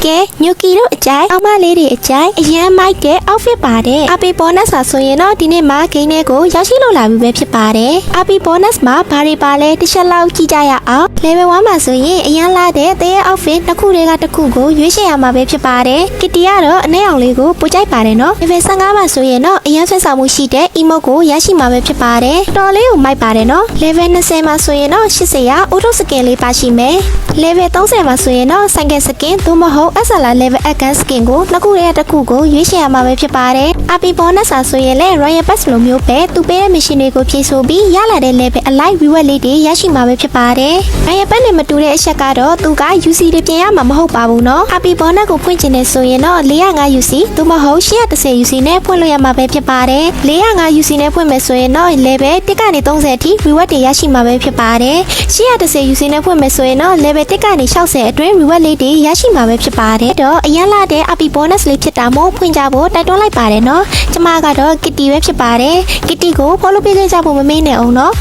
ကဲညိုကီတို့အကြိုက်အောက်မလေးတွေအကြိုက်အရန်မိုက်တဲ့ outfit ပါတယ်အပီဘောနက်စာဆိုရင်တော့ဒီနေ့မှာဂိမ်းထဲကိုရောက်ရှိလို့လာပြီပဲဖြစ်ပါတယ်အပီဘောနက်မှာဘာတွေပါလဲတစ်ချက်လောက်ကြည့်ကြရအောင် level 1မှာဆိုရင်အရန်လာတဲ့တဲ outfit နှစ်ခုတွေကတစ်ခုကိုရွေးချယ်ရမှာပဲဖြစ်ပါတယ်ကစ်တီကတော့အနည်းအောင်လေးကိုပိုကြိုက်ပါတယ်နော် level 15မှာဆိုရင်တော့အရန်ဆွဲဆောင်မှုရှိတဲ့ emote ကိုရရှိမှာပဲဖြစ်ပါတယ်တော်လေးကိုမိုက်ပါတယ်နော် level 20မှာဆိုရင်တော့80ရာ auto skin လေးပါရှိမယ် level 30မှာဆိုရင်တော့ cycle skin သို့မဟုတ် SLR level advanced skin ကိုနှစ်ခုရဲ့တစ်ခုကိုရွေးချယ်ရမှာပဲဖြစ်ပါတယ် RP bonus ဆိုရင်လည်း Royal Pass လိုမျိုးပဲသူပေးတဲ့ mission တွေကိုဖြည့်ဆို့ပြီးရလာတဲ့ level အလိုက် reward လေးတွေရရှိမှာပဲဖြစ်ပါတယ် Royal Pass နဲ့မတူတဲ့အချက်ကတော့သူက UC တွေပြင်ရမှာမဟုတ်ပါဘူးเนาะ RP bonus ကိုဖွင့်ချင်နေဆိုရင်တော့405 UC သို့မဟုတ်810 UC နဲ့ဖွင့်လို့ရမှာပဲဖြစ်ပါတယ်405 UC နဲ့ဖွင့်မယ်ဆိုရင်တော့ level 1ကနေ30အထိ reward တွေရရှိမှာပဲဖြစ်ပါတယ်810 UC နဲ့ဖွင့်မယ်ဆိုရင်တော့ level 1ကနေ60အတွင်း reward လေးတွေရရှိမှာပဲဖြစ်ပါတယ်တော့အရင်လာတဲ့ RP bonus လေးဖြစ်တာမို့ဖွင့်ကြဖို့တိုက်တွန်းလိုက်ပါတယ်เนาะကျမကတော့ Kitty ပဲဖြစ်ပါတယ် Kitty ကို follow ပေးကြဖို့မမေ့နဲ့အောင်เนาะ